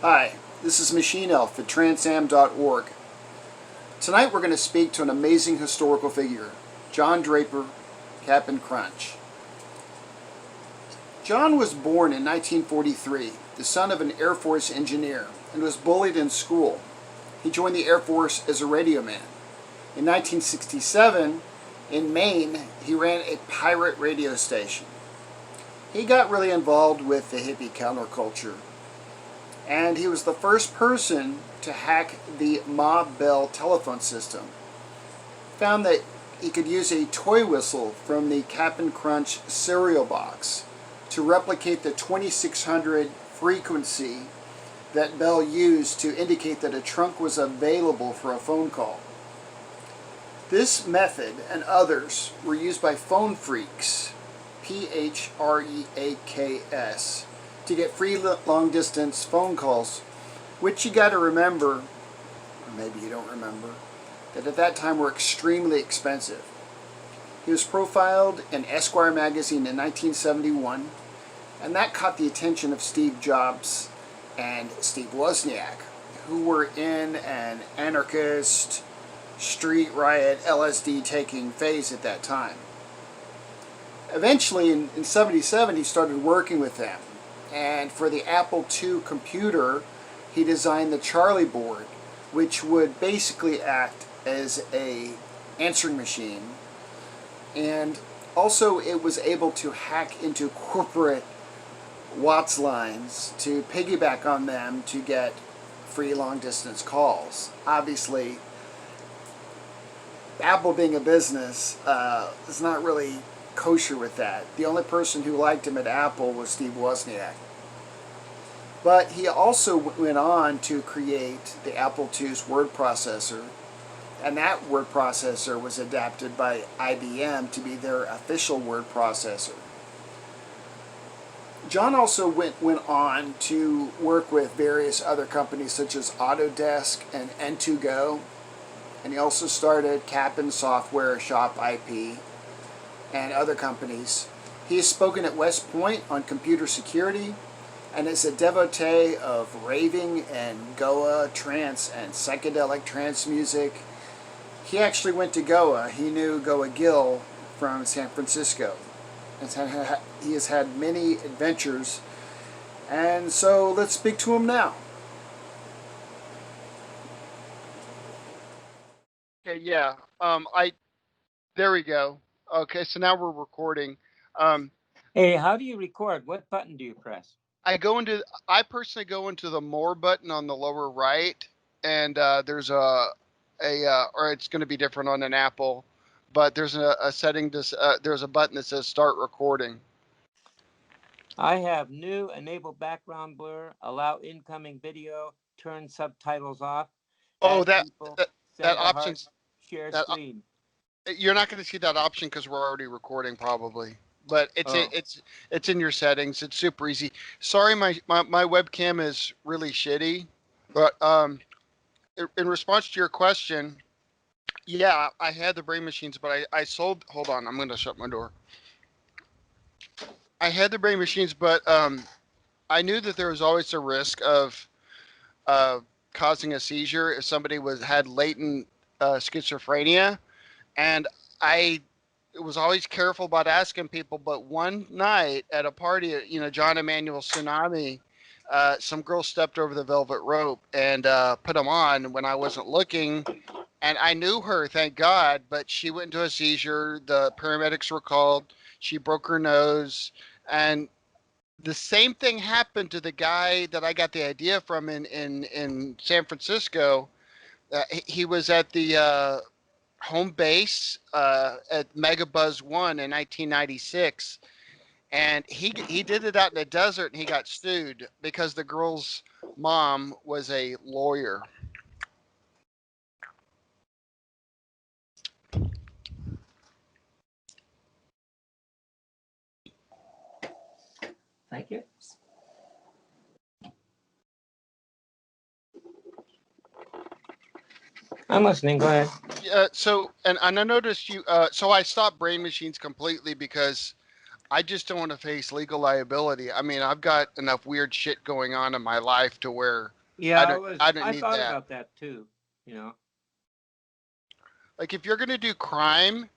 Hi, this is Machine Elf at transam.org. Tonight we're going to speak to an amazing historical figure, John Draper, Cap'n Crunch. John was born in 1943, the son of an Air Force engineer, and was bullied in school. He joined the Air Force as a radioman. In 1967, in Maine, he ran a pirate radio station. He got really involved with the hippie counterculture, and he was the first person to hack the Ma Bell telephone system. Found that he could use a toy whistle from the Cap'n Crunch cereal box to replicate the 2600 frequency that Bell used to indicate that a trunk was available for a phone call. This method and others were used by Phone Phreaks, Phreaks, to get free long-distance phone calls, which you got to remember, or maybe you don't remember, that at that time were extremely expensive. He was profiled in Esquire Magazine in 1971, and that caught the attention of Steve Jobs and Steve Wozniak, who were in an anarchist, street riot, LSD taking phase at that time. Eventually, in 1977, he started working with them. And for the Apple II computer, he designed the Charley Board, which would basically act as a answering machine. And also it was able to hack into corporate WATS lines to piggyback on them to get free long-distance calls. Obviously, Apple being a business is not really kosher with that. The only person who liked him at Apple was Steve Wozniak. But he also went on to create the Apple II's word processor, and that word processor was adapted by IBM to be their official word processor. John also went on to work with various other companies such as Autodesk and N2Go, and he also started Cap'n Software Shop IP and other companies. He has spoken at West Point on computer security and is a devotee of raving and Goa trance and psychedelic trance music. He actually went to Goa. He knew Goa Gill from San Francisco. He has had many adventures, and so let's speak to him now. Okay, yeah. There we go. Okay, so now we're recording. Hey, how do you record? What button do you press? I personally go into the more button on the lower right, and there's or it's going to be different on an Apple, but there's a setting. There's a button that says start recording. I have new, enable background blur, allow incoming video, turn subtitles off. Oh, that option. Share screen. You're not going to see that option because we're already recording probably. But it's in your settings. It's super easy. Sorry, my webcam is really shitty. But in response to your question, yeah, I had the brain machines, but I sold. Hold on, I'm going to shut my door. I had the brain machines, but I knew that there was always a risk of causing a seizure if somebody had latent schizophrenia, and I was always careful about asking people, but one night at a party at John Emanuel Tsunami, some girl stepped over the velvet rope and put them on when I wasn't looking, and I knew her, thank God, but she went into a seizure. The paramedics were called. She broke her nose, and the same thing happened to the guy that I got the idea from in San Francisco. He was at the home base at Megabuzz 1 in 1996, and he did it out in the desert, and he got sued because the girl's mom was a lawyer. Thank you. I'm listening. Go ahead. So I noticed you. So I stopped brain machines completely because I just don't want to face legal liability. I mean, I've got enough weird shit going on in my life to where Yeah, I don't I need thought that. about that too, you know. Like if you're going to do crime,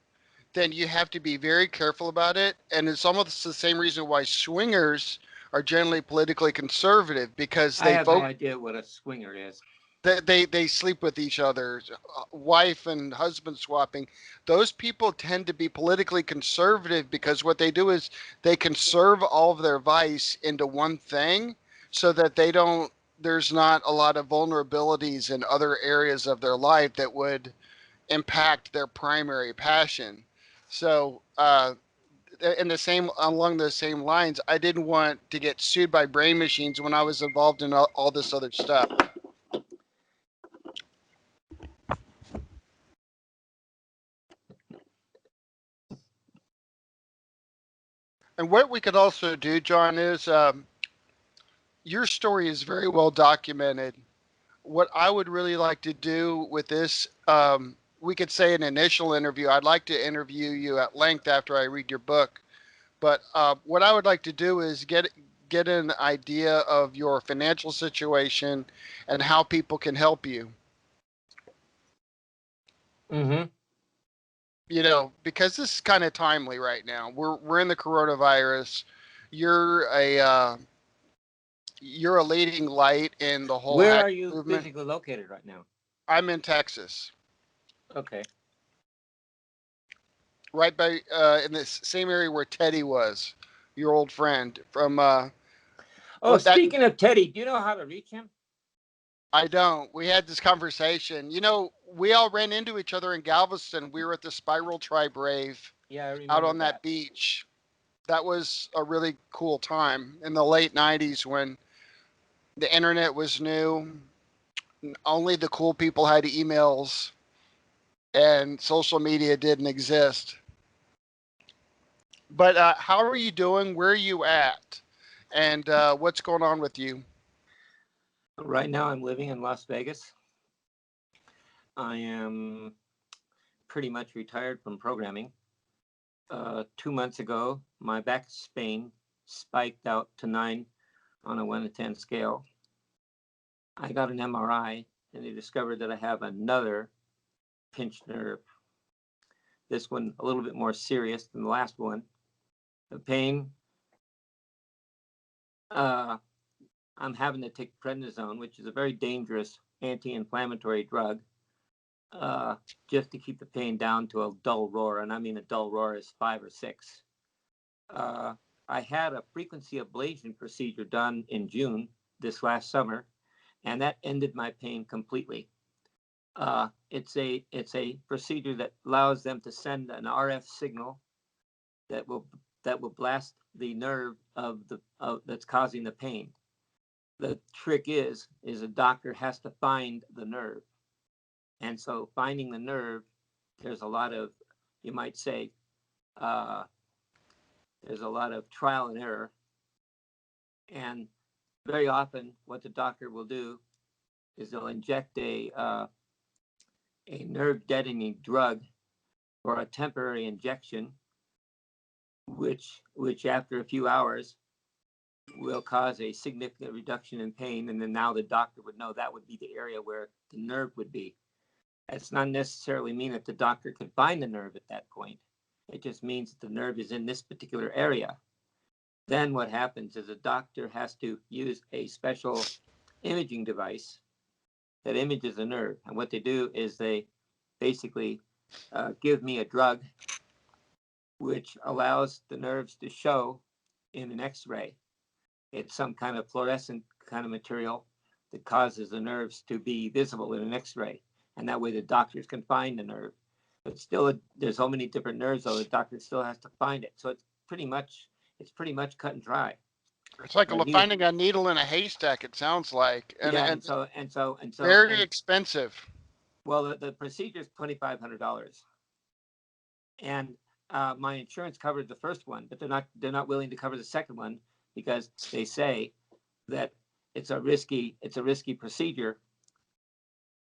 then you have to be very careful about it. And it's almost the same reason why swingers are generally politically conservative because I they have no focus. idea what a swinger is. They sleep with each other, wife and husband swapping. Those people tend to be politically conservative because what they do is they conserve all of their vice into one thing so that they don't there's not a lot of vulnerabilities in other areas of their life that would impact their primary passion. So in the same along those same lines, I didn't want to get sued by brain machines when I was involved in all this other stuff. And what we could also do, John, is your story is very well documented. What I would really like to do with this, we could say an initial interview. I'd like to interview you at length after I read your book. But what I would like to do is get an idea of your financial situation and how people can help you. Mm-hmm. You know, because this is kind of timely right now. We're in the coronavirus. You're a uh, you're a leading light in the whole Where hack are you movement. physically located right now? I'm in Texas, Okay. right by in the same area where Teddy was, your old friend from. Oh, That speaking of Teddy, do you know how to reach him? I don't. We had this conversation. You know, we all ran into each other in Galveston. We were at the Spiral Tribe rave Yeah, I out remember on that that. beach. That was a really cool time in the late '90s when the internet was new. Only the cool people had emails, and social media didn't exist. But how are you doing? Where are you at? And what's going on with you? Right now, I'm living in Las Vegas. I am pretty much retired from programming. 2 months ago, my back pain spiked out to 9 on a 1 to 10 scale. I got an MRI and they discovered that I have another pinched nerve. This one a little bit more serious than the last one. The pain, uh, I'm having to take prednisone, which is a very dangerous anti-inflammatory drug, uh, just to keep the pain down to a dull roar. And I mean a dull roar is 5 or 6. Uh, I had a frequency ablation procedure done in June this last summer, and that ended my pain completely. It's a procedure that allows them to send an RF signal that will blast the nerve that's causing the pain. The trick is a doctor has to find the nerve, and so finding the nerve, there's a lot of, you might say, uh, there's a lot of trial and error, and very often what the doctor will do is they'll inject a nerve deadening drug or a temporary injection, which after a few hours will cause a significant reduction in pain, and then now the doctor would know that would be the area where the nerve would be. That's not necessarily mean that the doctor could find the nerve at that point. It just means that the nerve is in this particular area. Then what happens is a doctor has to use a special imaging device that images the nerve. And what they do is they basically give me a drug which allows the nerves to show in an X-ray. It's some kind of fluorescent kind of material that causes the nerves to be visible in an X-ray, and that way the doctors can find the nerve. But still, there's so many different nerves, though the doctor still has to find it. So it's pretty much cut and dry. It's like But needless, finding a needle in a haystack. It sounds like, yeah, and very and expensive. well, the procedure is $2,500, and my insurance covered the first one, but they're not willing to cover the second one because they say that it's a risky procedure.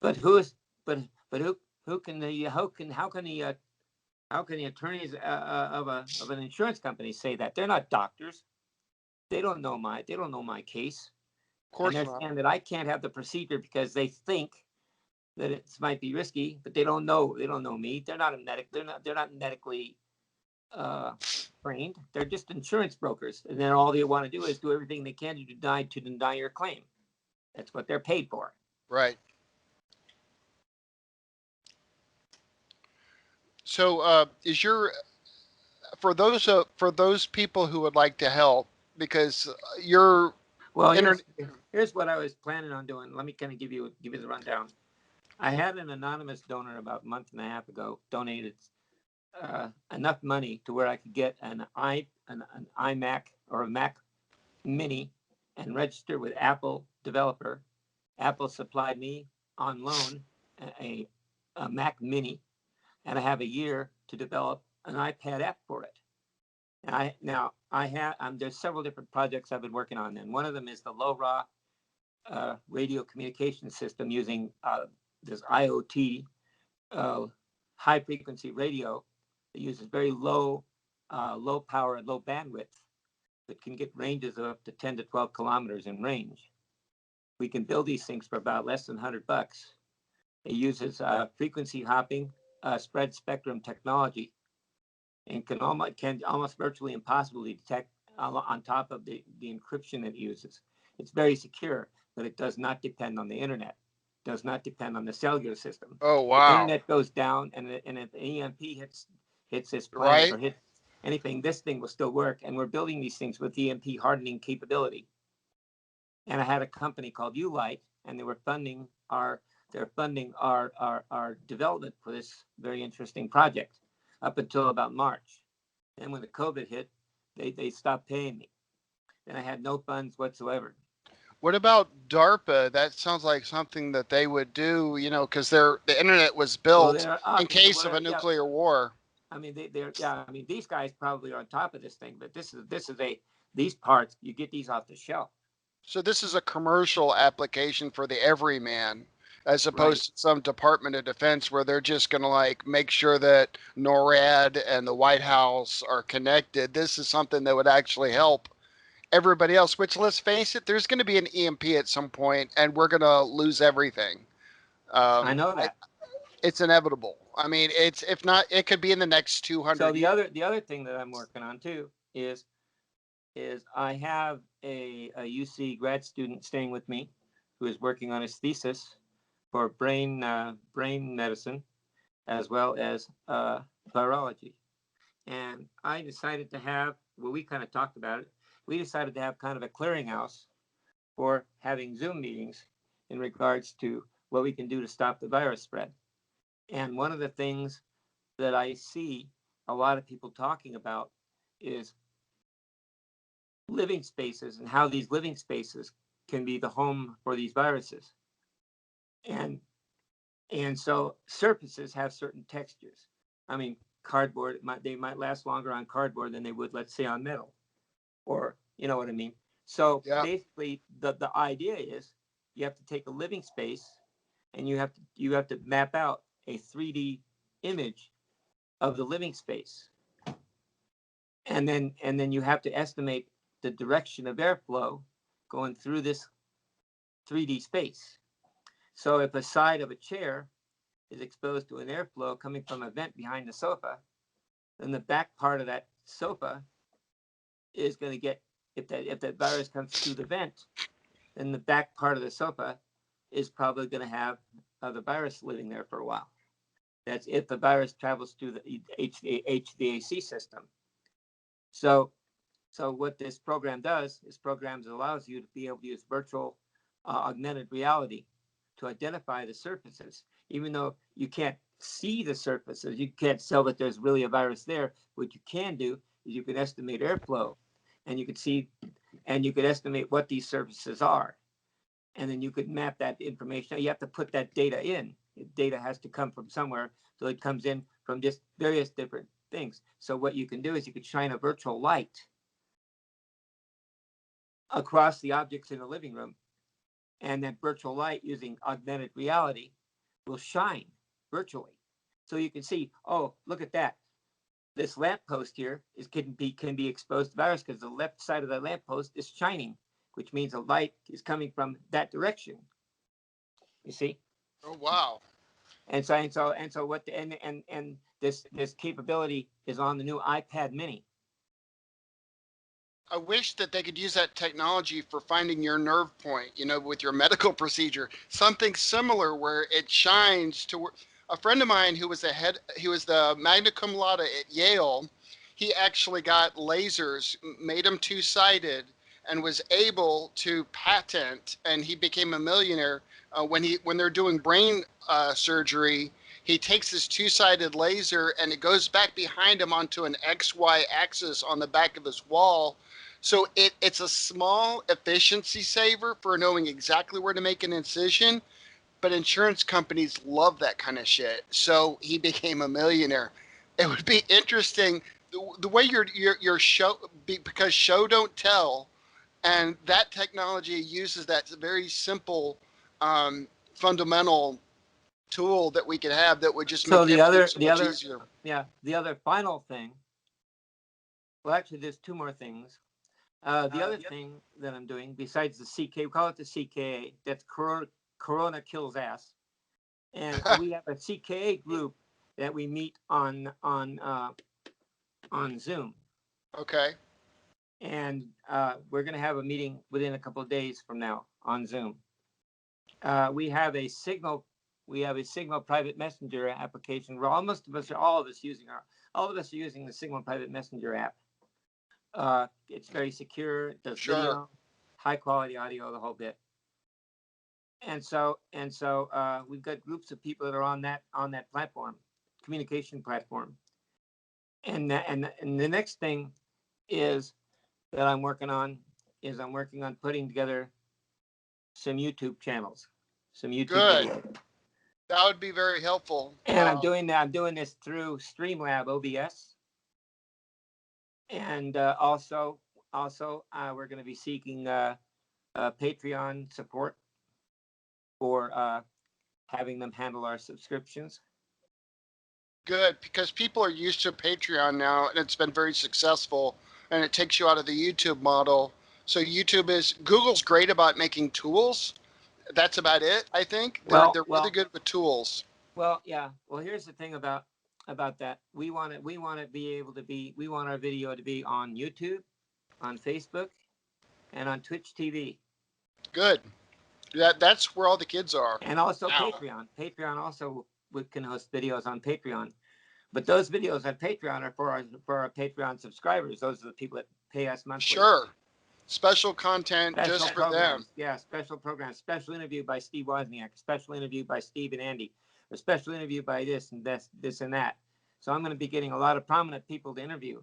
But who is but who can the how can the attorneys of an insurance company say that? They're not doctors. They don't know my case. Of And course they're not. saying that I can't have the procedure because they think that it might be risky, but they don't know. They don't know me. They're not a medic. They're not medically uh, trained. They're just insurance brokers, and then all they want to do is do everything they can to deny your claim. That's what they're paid for. Right. So, is your for those people who would like to help because your Well, internet. here's what I was planning on doing. Let me kind of give you the rundown. I had an anonymous donor about a month and a half ago donated enough money to where I could get an iMac or a Mac Mini and register with Apple developer. Apple supplied me on loan a, a Mac Mini, and I have a year to develop an iPad app for it. And I have there's several different projects I've been working on, and one of them is the LoRa radio communication system using this IoT high frequency radio that uses very low power and low bandwidth, that can get ranges of up to 10 to 12 kilometers in range. We can build these things for about less than $100. It uses frequency hopping, spread spectrum technology, and can almost virtually impossible to detect on top of the encryption it uses. It's very secure, but it does not depend on the internet. Does not depend on the cellular system. Oh If the wow! internet goes down and if the EMP hits this planet Right. or hits anything, this thing will still work. And we're building these things with EMP hardening capability. And I had a company called Ulight, and they're funding our development for this very interesting project up until about March. And when the COVID hit, they stopped paying me, and I had no funds whatsoever. What about DARPA? That sounds like something that they would do. Because the internet was Well, built they're in case of a yeah. nuclear war. I mean, they're yeah. I mean, these guys probably are on top of this thing, but these parts you get these off the shelf, So this is a commercial application for the everyman, as right? opposed to some Department of Defense where they're just going to like make sure that NORAD and the White House are connected. This is something that would actually help everybody else. Which, let's face it, there's going to be an EMP at some point, and we're going to lose everything. I know that. It's inevitable. I mean, it's if not, it could be in the next So 200 years. the other thing that I'm working on too is I have a UC grad student staying with me who is working on his thesis for brain medicine as well as virology. And I decided to have, well, we kind of talked about it. We decided to have kind of a clearinghouse for having Zoom meetings in regards to what we can do to stop the virus spread. And one of the things that I see a lot of people talking about is living spaces and how these living spaces can be the home for these viruses. And so surfaces have certain textures. I mean, cardboard, they might last longer on cardboard than they would, let's say, on metal, or you know what I mean. So Yeah. basically, the idea is you have to take a living space and you have to map out a 3D image of the living space, and then you have to estimate the direction of airflow going through this 3D space. So if a side of a chair is exposed to an airflow coming from a vent behind the sofa, then the back part of that sofa is going to get, if that virus comes through the vent, then the back part of the sofa is probably going to have the virus living there for a while. That's if the virus travels through the HVAC system. So what this program does is programs allows you to be able to use virtual augmented reality to identify the surfaces, even though you can't see the surfaces. You can't tell that there's really a virus there. What you can do is you can estimate airflow, and you can see, and you could estimate what these surfaces are, and then you could map that information. You have to put that data in. Data has to come from somewhere, so it comes in from just various different things. So what you can do is you could shine a virtual light across the objects in the living room, and that virtual light using augmented reality will shine virtually. So you can see, oh, look at that. This lamppost here can be exposed to virus because the left side of the lamppost is shining which means the light is coming from that direction. You see? Oh wow. And so what the, and this capability is on the new iPad Mini. I wish that they could use that technology for finding your nerve point, with your medical procedure. Something similar where it shines to a friend of mine who was he was the magna cum laude at Yale. He actually got lasers, made them two-sided, and was able to patent, and he became a millionaire when they're doing brain surgery. He takes this two-sided laser and it goes back behind him onto an XY axis on the back of his wall. So it's a small efficiency saver for knowing exactly where to make an incision, but insurance companies love that kind of shit. So he became a millionaire. It would be interesting the way your show, because show don't tell, and that technology uses that very simple fundamental tool that we could have that would just So make everything so much easier. the other final thing. Well, actually, there's two more things. The other thing that I'm doing, besides the CK, we call it the CKA. That's Corona Kills Ass, and we have a CKA group that we meet on Zoom, Okay. and we're going to have a meeting within a couple of days from now on Zoom. We have a Signal private messenger application where all of us are using the Signal private messenger app. It's very secure. It does video, high quality audio, the whole bit. And so we've got groups of people that are on that platform, communication platform. And the next thing is that I'm working on putting together some YouTube channels, some YouTube videos. That would be very helpful. And I'm doing this through Streamlab OBS. And also we're going to be seeking Patreon support for having them handle our subscriptions. Good, because people are used to Patreon now, and it's been very successful, and it takes you out of the YouTube model. So Google's great about making tools. That's about it, I think. They're really good with tools. Well, yeah. Well, here's the thing about that. We want our video to be on YouTube, on Facebook, and on Twitch TV. Good. That's where all the kids are. And also Patreon. Patreon also can host videos on Patreon. But those videos on Patreon are for our Patreon subscribers. Those are the people that pay us monthly. Sure. Special content just for them. Yeah, special programs. Special interview by Steve Wozniak. Special interview by Steve and Andy. A special interview by this and this and that. So I'm going to be getting a lot of prominent people to interview,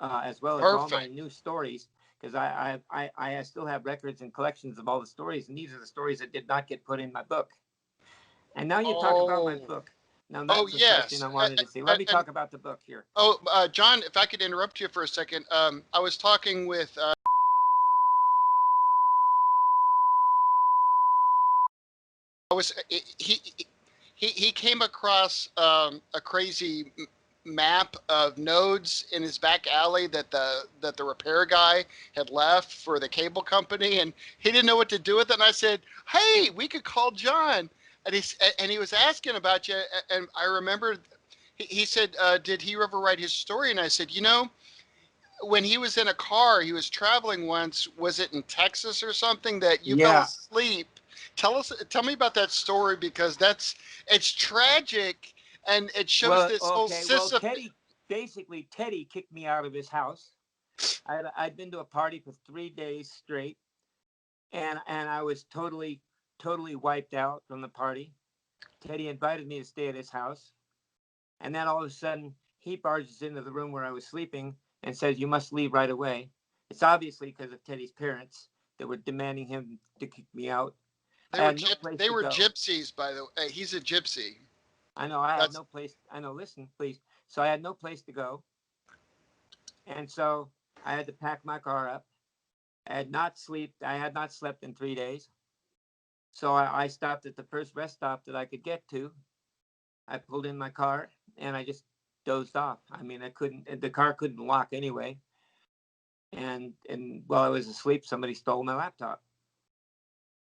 as well as all my new stories, because I still have records and collections of all the stories, and these are the stories that did not get put in my book. And now you talk about my book. Now that's the question I wanted to see. Let me talk about the book here. John, if I could interrupt you for a second. I was talking with he came across a crazy map of nodes in his back alley that the repair guy had left for the cable company, and he didn't know what to do with it. And I said, "Hey, we could call John." And he was asking about you, and I remember he said, "Did he ever write his story?" And I said, when he was in a car, he was traveling once. Was it in Texas or something that you fell asleep? Tell me about that story, because it's tragic, and it shows this whole system. Well, Teddy kicked me out of his house. I'd been to a party for 3 days straight, and I was totally wiped out from the party. Teddy invited me to stay at his house, and then all of a sudden he barges into the room where I was sleeping and says, "You must leave right away." It's obviously because of Teddy's parents that were demanding him to kick me out. They were gypsies, by the way. He's a gypsy. I know. I had no place. I know. Listen, please. So I had no place to go, and so I had to pack my car up. I had not slept in 3 days. So I stopped at the first rest stop that I could get to. I pulled in my car and I just dozed off. I mean, the car couldn't lock anyway. And while I was asleep, somebody stole my laptop.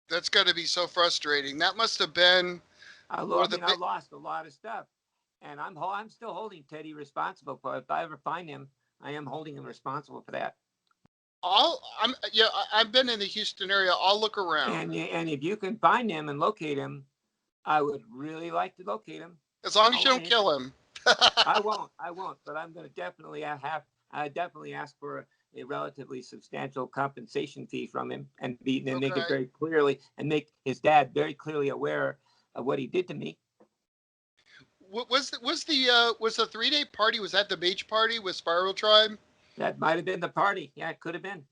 That's got to be so frustrating. That must have been one I of the mean, I big. lost a lot of stuff, and I'm still holding Teddy responsible for it. If I ever find him, I am holding him responsible for that. I've been in the Houston area. I'll look around. And if you can find him and locate him, I would really like to locate him. As long as I'll you don't wait. kill him. I won't, but I'm going to definitely I definitely ask for a relatively substantial compensation fee from him, and make it Okay. very clearly, and make his dad very clearly aware of what he did to me. Was the 3 day party? Was that the beach party with Spiral Tribe? That might have been the party. Yeah, it could have been.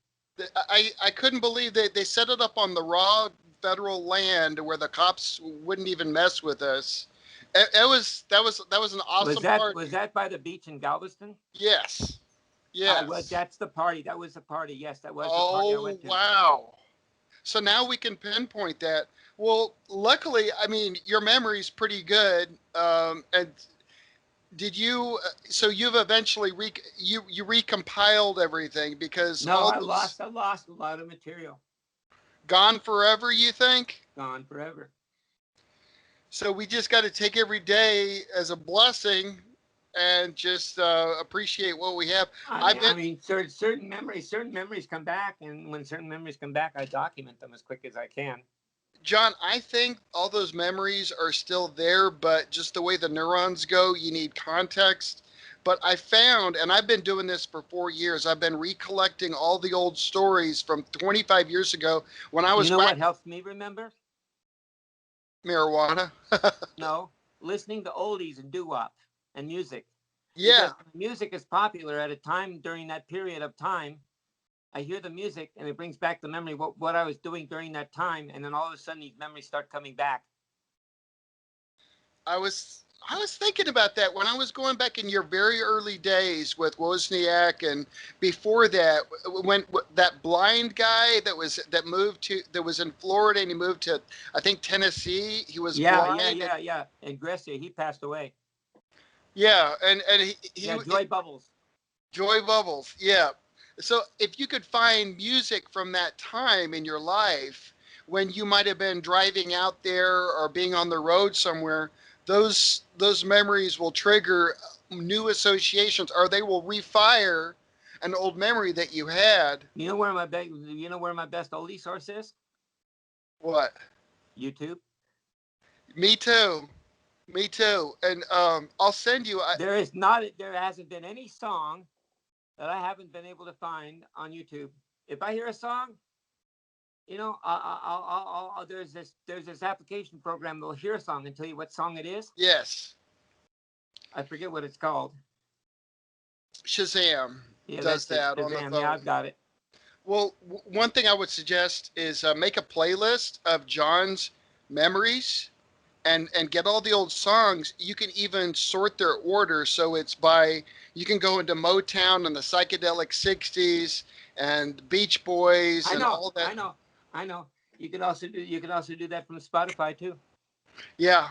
I couldn't believe they set it up on the raw federal land where the cops wouldn't even mess with us. That was an awesome Was party. that by the beach in Galveston? Yes, Well, yes. that's the party. That was the party. Yes, that was the party I Oh went to. wow. So now we can pinpoint that. Well, luckily, I mean, your memory's pretty good. And did you? So you've eventually you recompiled everything because No, all those I lost a lot of material. gone forever. You think? Gone forever. So we just got to take every day as a blessing and just appreciate what we have. I've been, I mean, certain memories come back, and when certain memories come back, I document them as quick as I can. John, I think all those memories are still there, but just the way the neurons go, you need context. But I found, and I've been doing this for 4 years, I've been recollecting all the old stories from 25 years ago when I You was know whack what helps me remember? marijuana. No, listening to oldies and doo-wop and music, Yeah, because music is popular at a time during that period of time. I hear the music and it brings back the memory what I was doing during that time, and then all of a sudden these memories start coming back. I was I was thinking about that when I was going back in your very early days with Wozniak, and before that, when that blind guy that moved to that was in Florida and he moved to I think Tennessee. He was blind. And, Yeah. And Grecia, he passed away. yeah, and Yeah, Joy Bubbles. Joy Bubbles. Yeah. So if you could find music from that time in your life when you might have been driving out there or being on the road somewhere, those memories will trigger new associations, or they will refire an old memory that you had. You know where my best oldie source is? What? YouTube. Me too. Me too. And I'll send you. There hasn't been any song that I haven't been able to find on YouTube. If I hear a song, there's this application program that will hear a song and tell you what song it is. Yes. I forget what it's called. Shazam Yeah, does that's it. that on the Shazam. Yeah, phone. I've got it. Well, one thing I would suggest is make a playlist of John's memories and get all the old songs. You can even sort their order so it's by you can go into Motown and the psychedelic 60s and Beach Boys I and know, all that. I know, I know. You can also do that from Spotify too. Yeah.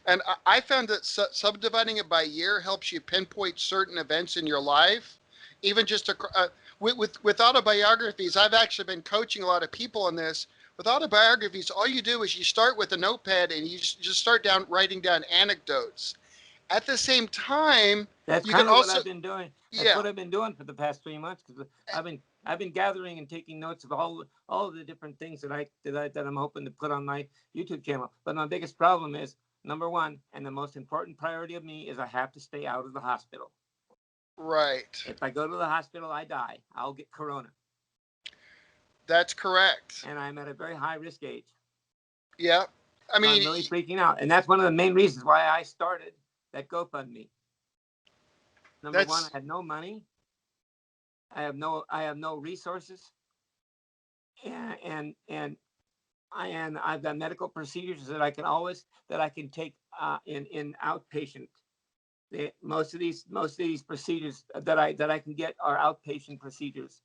And I found that subdividing it by year helps you pinpoint certain events in your life. Even just with autobiographies, I've actually been coaching a lot of people on this. With autobiographies, all you do is you start with a notepad and you just start writing down anecdotes. At the same time, That's you can kind of what also, I've been doing. That's yeah, what I've been doing for the past 3 months, because I've been gathering and taking notes of all of the different things that I'm hoping to put on my YouTube channel. But my biggest problem is, number one, and the most important priority of me, is I have to stay out of the hospital. right. If I go to the hospital, I die. I'll get corona, That's correct. and I'm at a very high risk age. Yeah. I So I'm mean, really freaking out, and that's one of the main reasons why I started that GoFundMe. Number one, I that's had no money. I have no resources, and I've got medical procedures that I can take in outpatient. Most of these procedures that I can get are outpatient procedures.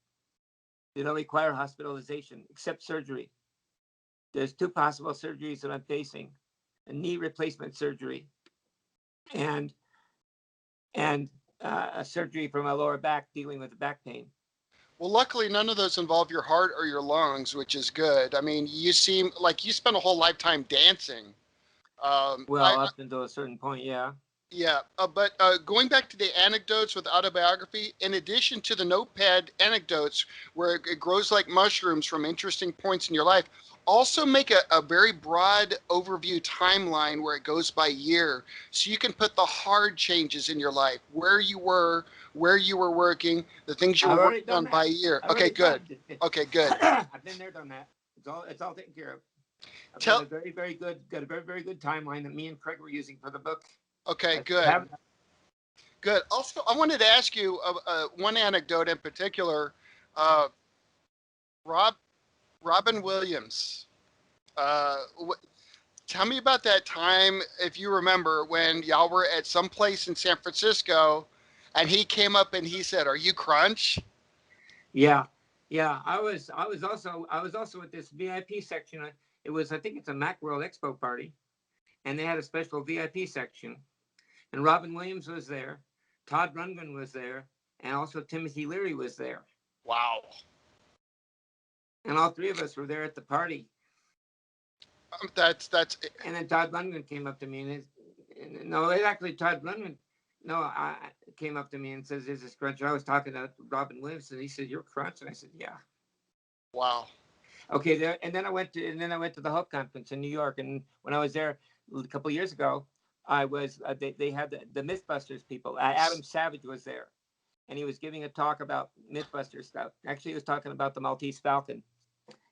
They don't require hospitalization except surgery. There's two possible surgeries that I'm facing: a knee replacement surgery and a surgery for my lower back, dealing with the back pain. Well, luckily, none of those involve your heart or your lungs, which is good. I mean, you seem like you spent a whole lifetime dancing. Well, up until a certain point, yeah. Yeah, but going back to the anecdotes with autobiography, in addition to the notepad anecdotes where it grows like mushrooms from interesting points in your life, also make a very broad overview timeline where it goes by year. So you can put the hard changes in your life, where you were working, the things you I've were already working done on by that. year. I've Okay, already good. done it. Okay, good. I've been there, done that. It's all taken care of. I've got Tell, a very good timeline that me and Craig were using for the book. okay, I still have good. Good. Also, I wanted to ask you one anecdote in particular. Uh, Rob Robin Williams. Tell me about that time, if you remember, when y'all were at some place in San Francisco, and he came up and he said, "Are you Crunch?" Yeah, yeah. I was also at this VIP section. It was, I think it's a Macworld Expo party, and they had a special VIP section. And Robin Williams was there, Todd Rundgren was there, and also Timothy Leary was there. Wow. And all three of us were there at the party. That's And then Todd Rundgren came up to me no, it actually Todd Rundgren. No, I came up to me and says, "Is this Crunch?" I was talking to Robin Williams, and he said, "You're Crunch," and I said, "Yeah." wow. Okay, there. And then I went to the Hope Conference in New York, and when I was there a couple of years ago, I was they had the MythBusters people. Adam Savage was there, and he was giving a talk about MythBusters stuff. Actually, he was talking about the Maltese Falcon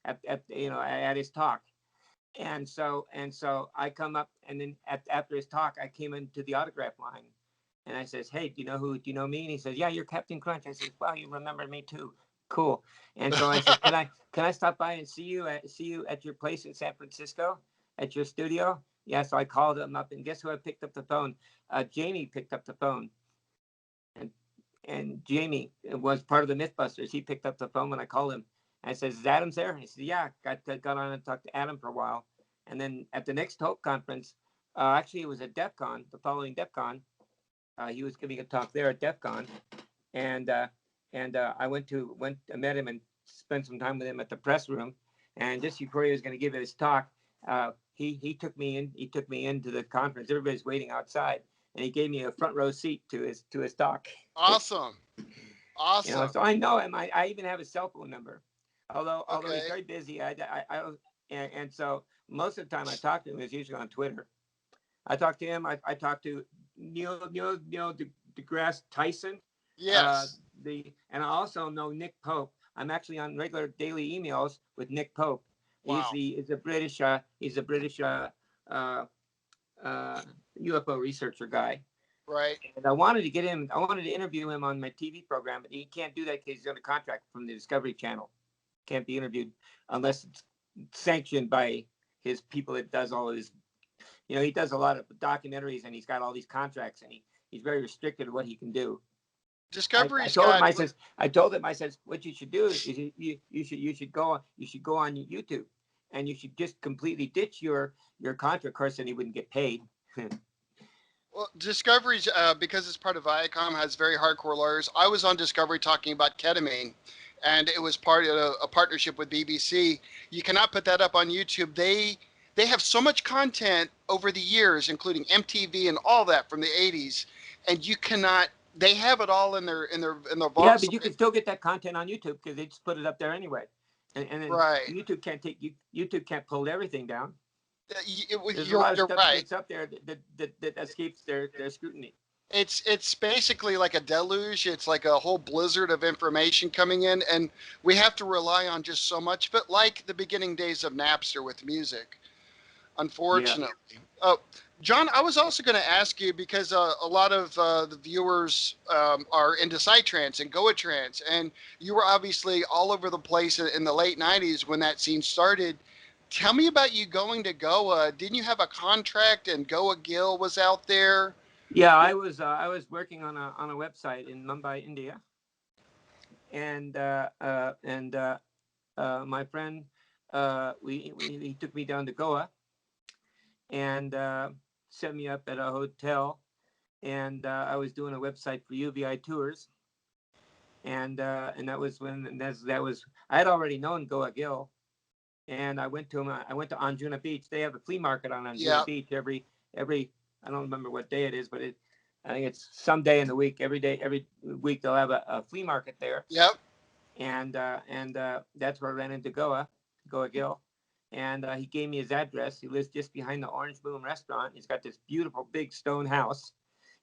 at his talk. And so I come up, and then after his talk, I came into the autograph line, and I says, "Hey, do you know me?" And he says, "Yeah, you're Captain Crunch." I says, "Wow, you remember me too. Cool." And so I said, "Can I stop by and see you at your place in San Francisco, at your studio?" Yeah. So I called him up, and guess who I picked up the phone? Jamie picked up the phone, and Jamie was part of the MythBusters. He picked up the phone when I called him. I says, "Is Adam's there?" And he said, "Yeah." Got on and talked to Adam for a while, and then at the next Hope conference, actually it was at DEF CON, the following DEF CON. He was giving a talk there at DEF CON, and I met him and spent some time with him at the press room. And just before he was going to give his talk, he took me in. He took me into the conference. Everybody's waiting outside, and he gave me a front row seat to his talk. Awesome. Awesome. So I know him. I even have his cell phone number. Although he's Okay. very busy, I don't. And so most of the time I talk to him is usually on Twitter. I talk to him. I talk to Neil deGrasse Tyson. Yes. And I also know Nick Pope. I'm actually on regular daily emails with Nick Pope. Wow. He's a British uh, uh, UFO researcher guy. Right. And I wanted to interview him on my TV program, but he can't do that because he's under contract from the Discovery Channel. Can't be interviewed unless it's sanctioned by his people that does all of his. He does a lot of documentaries, and he's got all these contracts, and he's very restricted to what he can do. I Discovery's told him, got. I said, what you should do is you should go on YouTube, and you should just completely ditch your contract. Of course, then he wouldn't get paid. Well, Discovery's because it's part of Viacom has very hardcore lawyers. I was on Discovery talking about ketamine, and it was part of a partnership with BBC. You cannot put that up on YouTube. They have so much content over the years, including MTV and all that from the '80s, and you cannot. They have it all in their Yeah, vaults. but you can still get that content on YouTube because they just put it up there anyway, and then Right. YouTube can't pull everything down. There's a You're lot of stuff that right. gets up there that escapes their scrutiny. It's basically like a deluge. It's like a whole blizzard of information coming in, and we have to rely on just so much of it, like the beginning days of Napster with music, Yeah. unfortunately. John, I was also going to ask you because a lot of the viewers are into Psytrance and Goatrance, and you were obviously all over the place in the late '90s when that scene started. Tell me about you going to Goa. Didn't you have a contract and Goa Gill was out there? Yeah, I was working on a website in Mumbai, India, and my friend he took me down to Goa and set me up at a hotel, and I was doing a website for UVI Tours, and that was I had already known Goa Gill, and I went to him. I went to Anjuna Beach. They have a flea market on Anjuna Yeah. Beach every I don't remember what day it is, but I think it's some day in the week. Every week they'll have a flea market there, Yep. and that's where I ran into Goa Gill, and he gave me his address. He lives just behind the Orange Boom restaurant. He's got this beautiful big stone house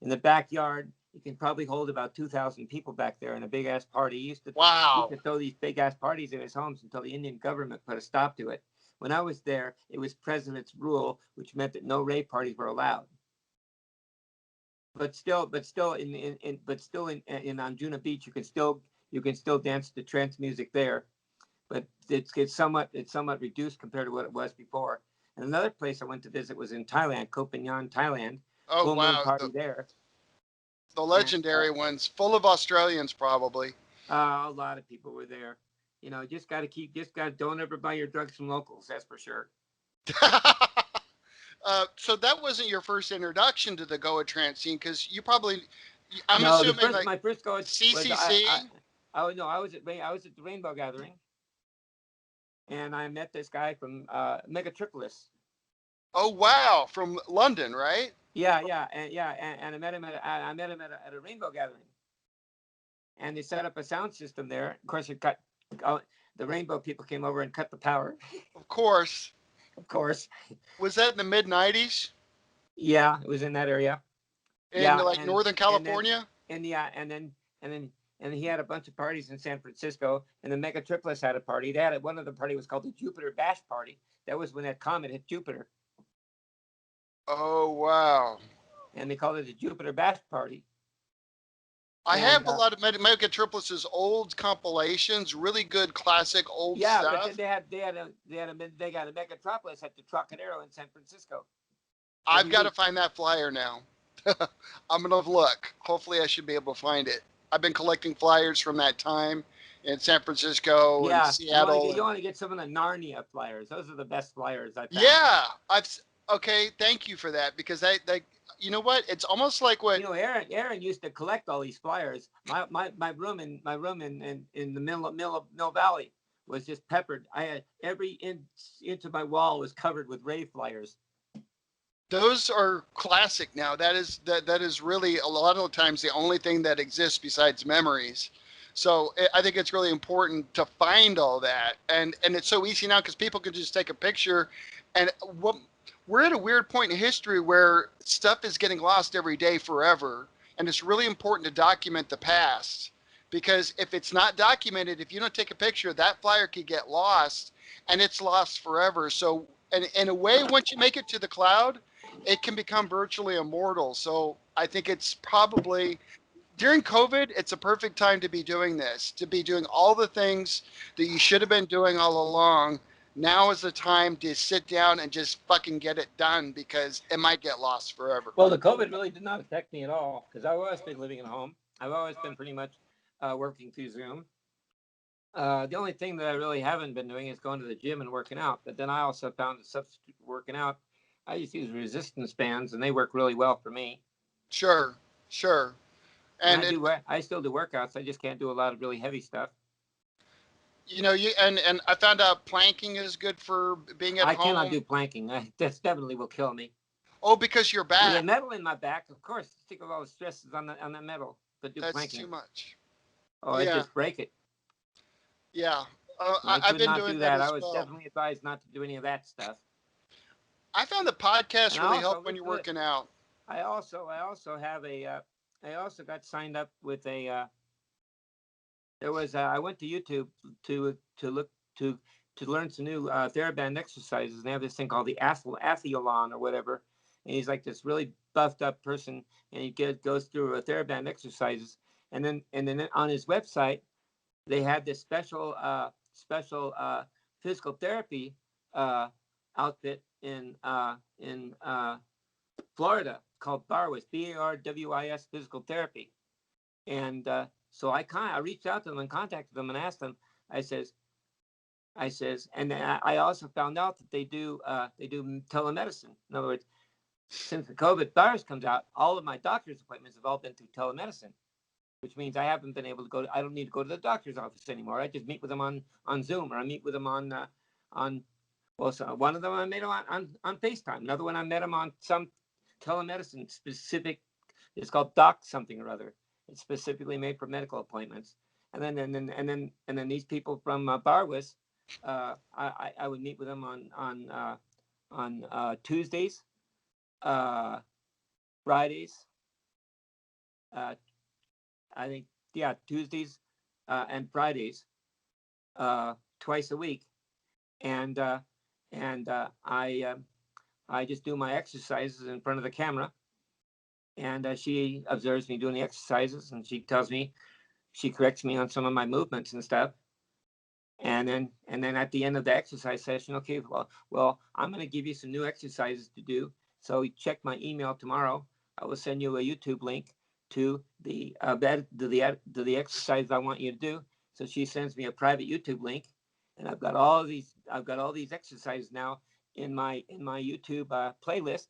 in the backyard. You can probably hold about 2,000 people back there in a big ass party. He used Wow. to throw these big ass parties in his homes until the Indian government put a stop to it. When I was there, it was president's rule, which meant that no rave parties were allowed. But still in Anjuna Beach, you can still dance to trance music there. But it's somewhat reduced compared to what it was before. And another place I went to visit was in Thailand, Koh Phangan, Thailand. Oh Full moon wow. party there. The And legendary ones, full of Australians probably. a lot of people were there. Just don't ever buy your drugs from locals. That's for sure. So that wasn't your first introduction to the Goa trance scene, because you probably, I'm No, assuming like my first go was CCC. no, I was at the Rainbow Gathering, and I met this guy from Megatripolis. Oh wow, from London, right? Yeah, and I met him at a Rainbow Gathering, and they set up a sound system there. Of course, the Rainbow people came over and cut the power. Of course. Of course. Was that in the mid '90s Yeah, it was in that area. in Yeah, like Northern California? and he had a bunch of parties in San Francisco, and the Megatripolis had a party. One of the party was called the Jupiter Bash Party. That was when that comet hit Jupiter, Oh wow. and they called it the Jupiter Bash Party. I And have a lot of Mega Triplis's old compilations, really good classic old but stuff. they got a Megatropolis at the Trocadero in San Francisco I've every got to week. find that flyer now. I'm gonna look. Hopefully, I should be able to find it. I've been collecting flyers from that time in San Francisco and Yeah, Seattle. you want to get some of the Narnia flyers. Those are the best flyers I found. Yeah, okay. Thank you for that, because you know what? It's almost like what. Aaron used to collect all these flyers. My room in the Mill Valley was just peppered. I had every inch of my wall was covered with rave flyers. Those are classic now. That is really a lot of the times the only thing that exists besides memories. So I think it's really important to find all that, and it's so easy now because people can just take a picture, and we're at a weird point in history where stuff is getting lost every day forever, and it's really important to document the past, because if it's not documented, if you don't take a picture, that flyer could get lost, and it's lost forever. So, and in a way, once you make it to the cloud, it can become virtually immortal. So I think it's probably during COVID, it's a perfect time to be doing this, to be doing all the things that you should have been doing all along. Now is the time to sit down and just fucking get it done, because it might get lost forever. Well, the COVID really did not affect me at all because I've always been living at home. I've always been pretty much working through Zoom. The only thing that I really haven't been doing is going to the gym and working out. But then I also found a substitute for working out. I just use resistance bands, and they work really well for me. Sure, sure. And And I still do workouts. I just can't do a lot of really heavy stuff. and I found out planking is good for being at I cannot home. do planking. That definitely will kill me. Oh, because you're With a back. metal in my back, of course. Think of all the stresses on the metal. But do That's planking. too much. Oh, I Yeah, just break it. yeah. I I've could been not doing do that that. as I was well. definitely advised not to do any of that stuff. I found the podcast And really help when you're working out. I also have I also got signed up with a. There was I went to YouTube to look to learn some new TheraBand exercises, and they have this thing called the Athlon or whatever. And he's like this really buffed up person, and he goes through a TheraBand exercises, and then on his website they had this special physical therapy outfit in Florida called Barwis, BARWIS Physical Therapy. And so I reached out to them and contacted them and asked them. I says, and I also found out that they do telemedicine. In other words, since the COVID virus comes out, all of my doctor's appointments have all been through telemedicine. which means I haven't been able to go. I don't need to go to the doctor's office anymore. I just meet with them on Zoom, or I meet with them on. Well, so one of them I met them on FaceTime. Another one I met them on some telemedicine specific. It's called Doc something or other. It's specifically made for medical appointments. And then these people from Barwis, I would meet with them on Tuesdays, Fridays. I think Tuesdays and Fridays, twice a week, and I just do my exercises in front of the camera, and she observes me doing the exercises, and she tells me, she corrects me on some of my movements and stuff. And then at the end of the exercise session, okay, well, I'm going to give you some new exercises to do. So check my email tomorrow. I will send you a YouTube link to the exercise I want you to do. So she sends me a private YouTube link, and I've got all these exercises now in my YouTube playlist,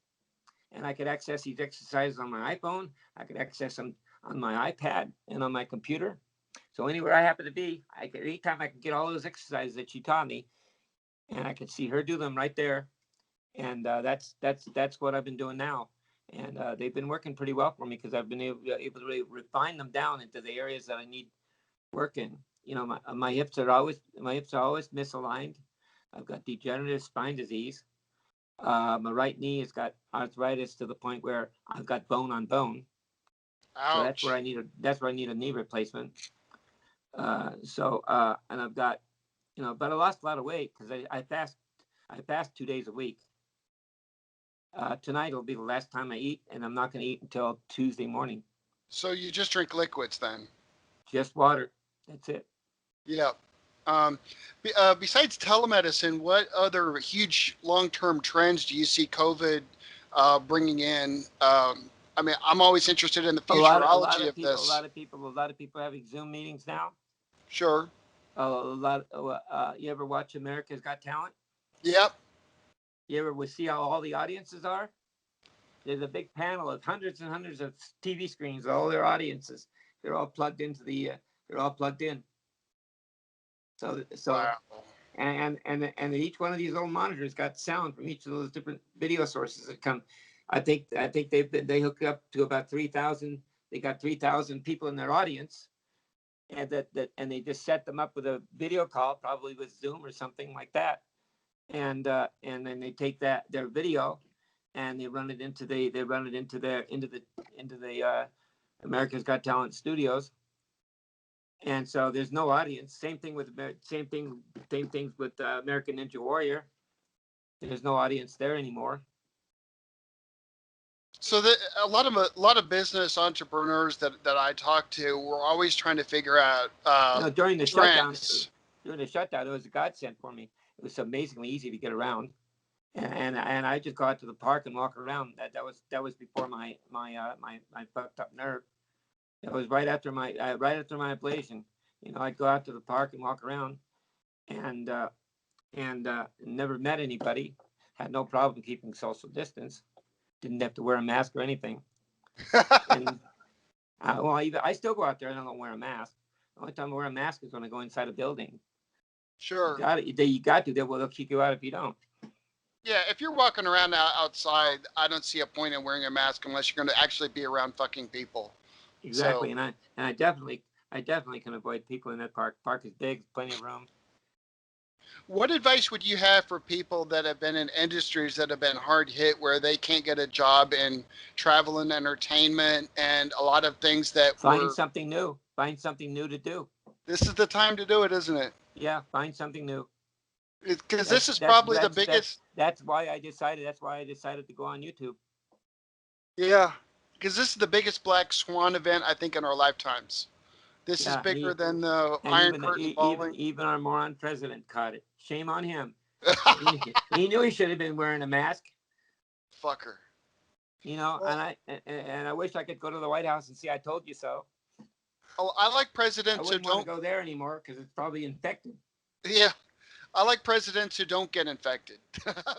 and I could access these exercises on my iPhone. I could access them on my iPad and on my computer. So anywhere I happen to be, anytime I can get all those exercises that she taught me, and I can see her do them right there. And that's what I've been doing now. And they've been working pretty well for me, because I've been able to really refine them down into the areas that I need work in. You know, my hips are always misaligned. I've got degenerative spine disease. My right knee has got arthritis to the point where I've got bone on bone. Ouch. So that's where I need a knee replacement. And I've got, but I lost a lot of weight because I fast 2 days a week. Tonight will be the last time I eat, and I'm not going to eat until Tuesday morning. So you just drink liquids then? Just water. That's it. Yeah. Besides telemedicine, what other huge long-term trends do you see COVID bringing in? I mean, I'm always interested in the futurology of this. A lot of people having Zoom meetings now. Sure. You ever watch America's Got Talent? Yep. You ever see how all the audiences are? There's a big panel of hundreds and hundreds of TV screens, all their audiences. They're all plugged into they're all plugged in. So Wow. and each one of these little monitors got sound from each of those different video sources that come. I think they hook up to about 3,000. They got 3,000 people in their audience, and they just set them up with a video call, probably with Zoom or something like that. And then they take their video, and they run it into the America's Got Talent studios. And so there's no audience. Same things with American Ninja Warrior. There's no audience there anymore. So a lot of business entrepreneurs that I talk to were always trying to figure out during the trends. shutdown, it was a godsend for me. It was amazingly easy to get around, and I just go out to the park and walk around. That was before my fucked up nerve. It was right after my ablation. I'd go out to the park and walk around, and never met anybody. Had no problem keeping social distance. Didn't have to wear a mask or anything. And I still go out there and I don't wear a mask. The only time I wear a mask is when I go inside a building. Sure. You got to. They'll kick you out if you don't. Yeah, if you're walking around outside, I don't see a point in wearing a mask unless you're going to actually be around fucking people. Exactly, so, and I definitely can avoid people in that park. Park is big, plenty of room. What advice would you have for people that have been in industries that have been hard hit, where they can't get a job in travel and entertainment and a lot of things that find something new to do? This is the time to do it, isn't it? Yeah, find something new. Because this is probably the biggest. That's why I decided to go on YouTube. Yeah, because this is the biggest black swan event I think in our lifetimes. This is bigger than the Iron Curtain falling. Even our moron president caught it. Shame on him. He knew he should have been wearing a mask. Fucker. And I wish I could go to the White House and see I told you so. Oh, I like presidents who don't want to go there anymore because it's probably infected. Yeah, I like presidents who don't get infected.